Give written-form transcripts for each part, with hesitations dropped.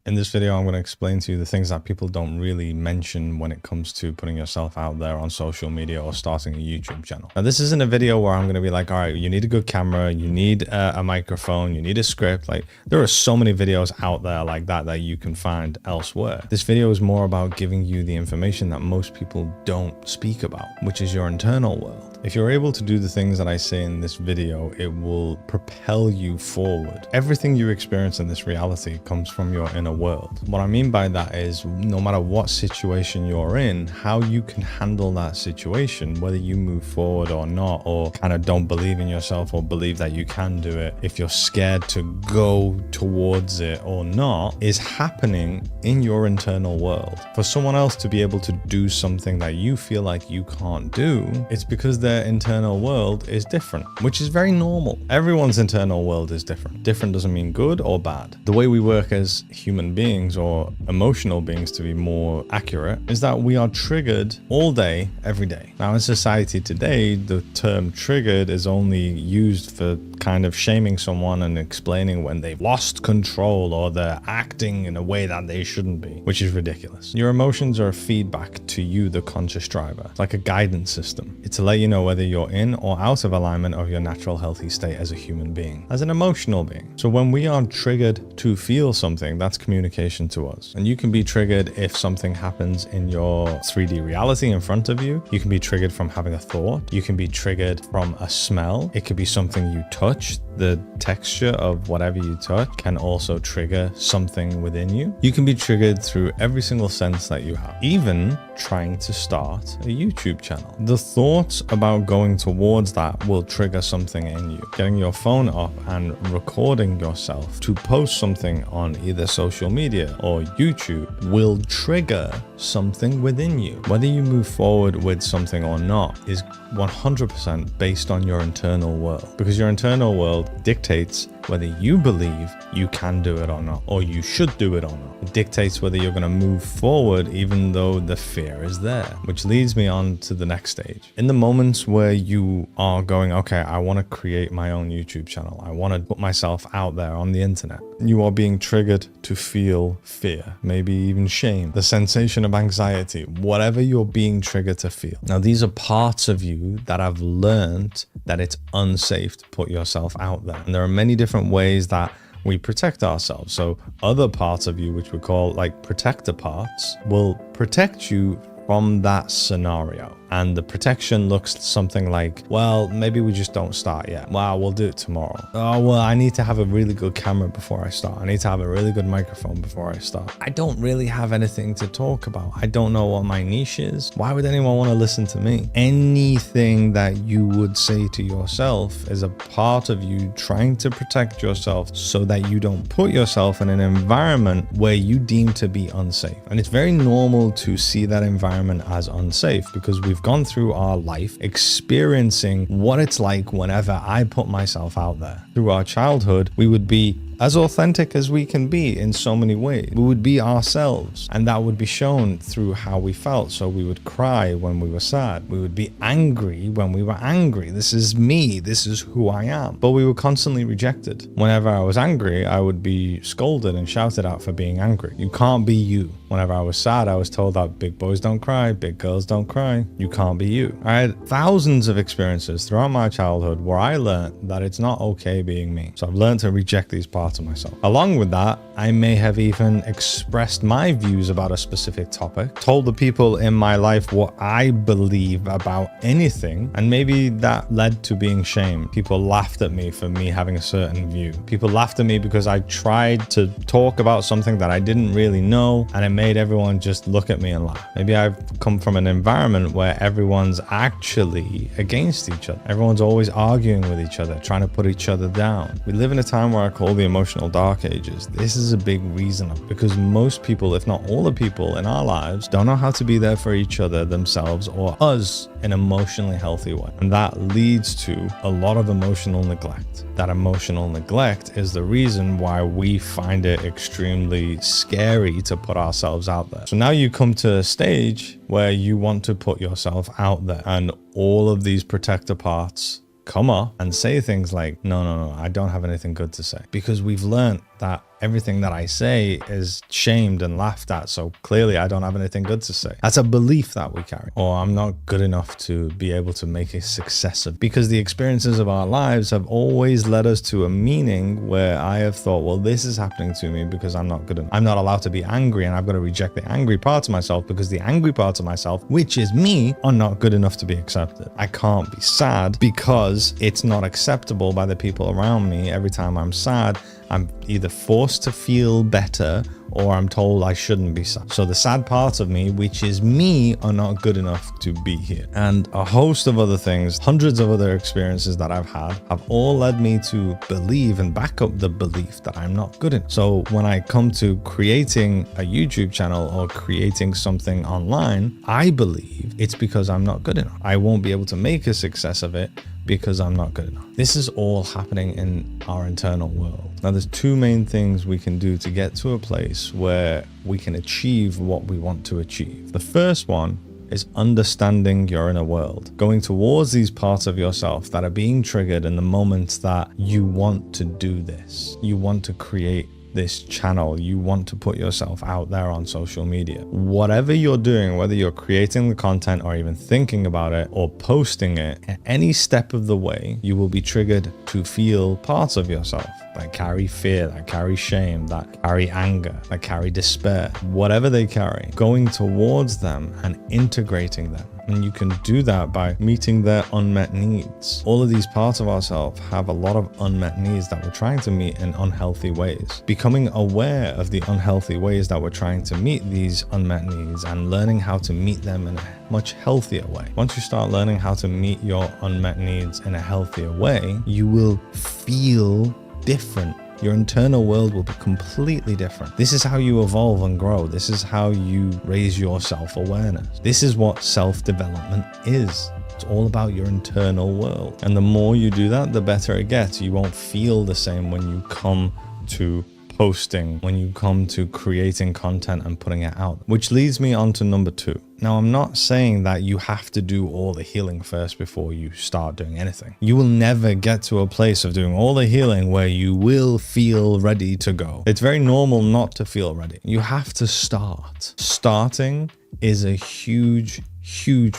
In this video, I'm going to explain to you the things that people don't really mention when it comes to putting yourself out there on social media or starting a YouTube channel. Now, this isn't a video where I'm going to be like, all right, you need a good camera, you need a microphone, you need a script. Like, there are so many videos out there like that that you can find elsewhere. This video is more about giving you the information that most people don't speak about, which is your internal world. If you're able to do the things that I say in this video, it will propel you forward. Everything you experience in this reality comes from your inner world. What I mean by that is no matter what situation you're in, how you can handle that situation, whether you move forward or not, or kind of don't believe in yourself or believe that you can do it, if you're scared to go towards it or not, is happening in your internal world. For someone else to be able to do something that you feel like you can't do, it's because their internal world is different, which is very normal. Everyone's internal world is different. Different doesn't mean good or bad. The way we work as human beings, or emotional beings to be more accurate, is that we are triggered all day, every day. Now, in society today, the term triggered is only used for kind of shaming someone and explaining when they've lost control or they're acting in a way that they shouldn't be, which is ridiculous. Your emotions are a feedback to you, the conscious driver. It's like a guidance system. It's to let you know whether you're in or out of alignment of your natural healthy state as a human being, as an emotional being. So when we are triggered to feel something, that's communication to us. And you can be triggered if something happens in your 3D reality in front of you. You can be triggered from having a thought. You can be triggered from a smell. It could be something you touch. The texture of whatever you touch can also trigger something within you. You can be triggered through every single sense that you have, even trying to start a YouTube channel. The thoughts about going towards that will trigger something in you. Getting your phone up and recording yourself to post something on either social media or YouTube will trigger something within you. Whether you move forward with something or not is 100% based on your internal world, because your internal world dictates whether you believe you can do it or not, or you should do it or not. It dictates whether you're going to move forward even though the fear is there, which leads me on to the next stage. In the moments where you are going, okay, I want to create my own YouTube channel, I want to put myself out there on the internet, you are being triggered to feel fear, maybe even shame, the sensation of anxiety, whatever you're being triggered to feel. Now, these are parts of you that have learned that it's unsafe to put yourself out there. And there are many different ways that we protect ourselves. So other parts of you, which we call like protector parts, will protect you from that scenario. And the protection looks something like, well, maybe we just don't start yet. Well, we'll do it tomorrow. Oh, well, I need to have a really good camera before I start. I need to have a really good microphone before I start. I don't really have anything to talk about. I don't know what my niche is. Why would anyone want to listen to me? Anything that you would say to yourself is a part of you trying to protect yourself so that you don't put yourself in an environment where you deem to be unsafe. And it's very normal to see that environment as unsafe, because we've gone through our life experiencing what it's like whenever I put myself out there. Through our childhood, we would be as authentic as we can be in so many ways. We would be ourselves, and that would be shown through how we felt. So we would cry when we were sad. We would be angry when we were angry. This is me. This is who I am. But we were constantly rejected. Whenever I was angry, I would be scolded and shouted at for being angry. You can't be you. Whenever I was sad, I was told that big boys don't cry, big girls don't cry. You can't be you. I had thousands of experiences throughout my childhood where I learned that it's not okay being me. So I've learned to reject these parts of myself. Along with that, I may have even expressed my views about a specific topic, told the people in my life what I believe about anything, and maybe that led to being shamed. People laughed at me for me having a certain view. People laughed at me because I tried to talk about something that I didn't really know, and it made everyone just look at me and laugh. Maybe I've come from an environment where everyone's actually against each other. Everyone's always arguing with each other, trying to put each other down. We live in a time where I call the emotional dark ages. This is a big reason, because most people, if not all the people in our lives, don't know how to be there for each other, themselves, or us in an emotionally healthy way. And that leads to a lot of emotional neglect. That emotional neglect is the reason why we find it extremely scary to put ourselves out there. So now you come to a stage where you want to put yourself out there, and all of these protector parts come up and say things like, no, I don't have anything good to say. Because we've learned that everything that I say is shamed and laughed at. So clearly I don't have anything good to say. That's a belief that we carry. Or I'm not good enough to be able to make a success of, because the experiences of our lives have always led us to a meaning where I have thought, well, this is happening to me because I'm not good enough. I'm not allowed to be angry, and I've got to reject the angry parts of myself because the angry parts of myself, which is me, are not good enough to be accepted. I can't be sad because it's not acceptable by the people around me. Every time I'm sad, I'm either forced to feel better or I'm told I shouldn't be sad. So the sad parts of me, which is me, are not good enough to be here. And a host of other things, hundreds of other experiences that I've had, have all led me to believe and back up the belief that I'm not good enough. So when I come to creating a YouTube channel or creating something online, I believe it's because I'm not good enough. I won't be able to make a success of it because I'm not good enough. This is all happening in our internal world. Now, there's two main things we can do to get to a place where we can achieve what we want to achieve. The first one is understanding your inner world, going towards these parts of yourself that are being triggered in the moments that you want to do this. You want to create this channel, you want to put yourself out there on social media. Whatever you're doing, whether you're creating the content or even thinking about it or posting it, at any step of the way, you will be triggered to feel parts of yourself that carry fear, that carry shame, that carry anger, that carry despair, whatever they carry, going towards them and integrating them. And you can do that by meeting their unmet needs. All of these parts of ourselves have a lot of unmet needs that we're trying to meet in unhealthy ways. Becoming aware of the unhealthy ways that we're trying to meet these unmet needs and learning how to meet them in a much healthier way. Once you start learning how to meet your unmet needs in a healthier way, you will feel different. Your internal world will be completely different. This is how you evolve and grow. This is how you raise your self-awareness. This is what self-development is. It's all about your internal world. And the more you do that, the better it gets. You won't feel the same when you come to posting, when you come to creating content and putting it out. Which leads me on to number 2. Now, I'm not saying that you have to do all the healing first before you start doing anything. You will never get to a place of doing all the healing where you will feel ready to go. It's very normal not to feel ready. You have to start. Starting is a huge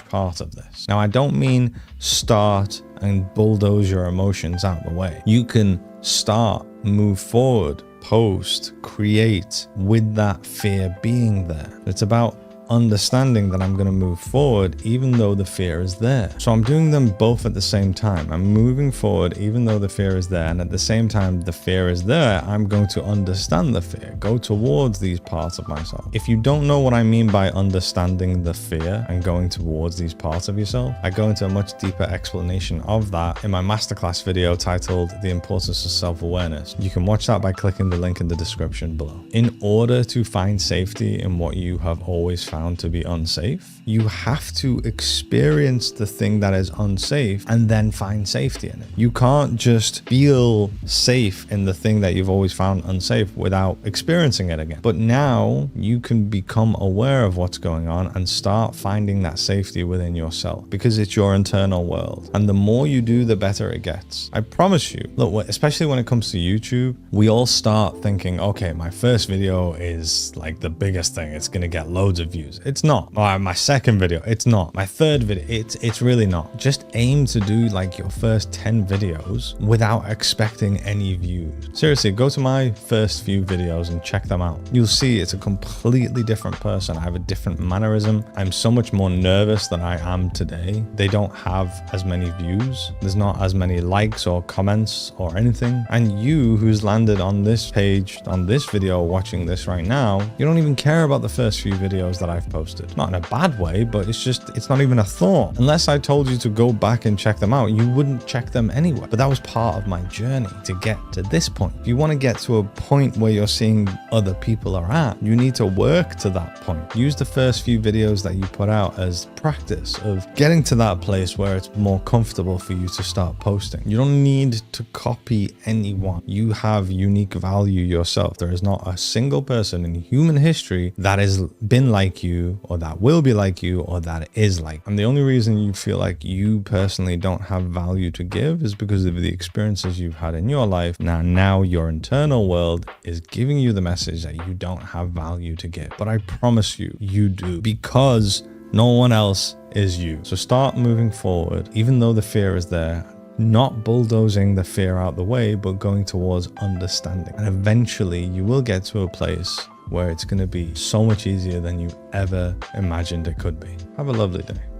part of this. Now, I don't mean start and bulldoze your emotions out the way. You can start, move forward, post, create with that fear being there. It's about understanding that I'm going to move forward even though the fear is there. So I'm doing them both at the same time. I'm moving forward even though the fear is there, and at the same time the fear is there, I'm going to understand the fear, go towards these parts of myself. If you don't know what I mean by understanding the fear and going towards these parts of yourself, I go into a much deeper explanation of that in my masterclass video titled The Importance of Self-Awareness. You can watch that by clicking the link in the description below. In order to find safety in what you have always found to be unsafe, you have to experience the thing that is unsafe and then find safety in it. You can't just feel safe in the thing that you've always found unsafe without experiencing it again. But now you can become aware of what's going on and start finding that safety within yourself, because it's your internal world. And the more you do, the better it gets. I promise you. Look, especially when it comes to YouTube, we all start thinking, okay, my first video is like the biggest thing. It's going to get loads of views. It's not. My second video, it's not. My third video, it's really not. Just aim to do like your first 10 videos without expecting any views. Seriously, go to my first few videos and check them out. You'll see it's a completely different person. I have a different mannerism. I'm so much more nervous than I am today. They don't have as many views. There's not as many likes or comments or anything. And you who's landed on this page, on this video, watching this right now, you don't even care about the first few videos that I've posted. Not in a bad way, but it's not even a thought. Unless I told you to go back and check them out, you wouldn't check them anyway. But that was part of my journey to get to this point. If you want to get to a point where you're seeing other people are at, you need to work to that point. Use the first few videos that you put out as practice of getting to that place where it's more comfortable for you to start posting. You don't need to copy anyone. You have unique value yourself. There is not a single person in human history that has been like you you, or that will be like you, or that is like. And the only reason you feel like you personally don't have value to give is because of the experiences you've had in your life. Now your internal world is giving you the message that you don't have value to give. But I promise you, you do, because no one else is you. So start moving forward, even though the fear is there, not bulldozing the fear out the way, but going towards understanding. And eventually you will get to a place where it's going to be so much easier than you ever imagined it could be. Have a lovely day.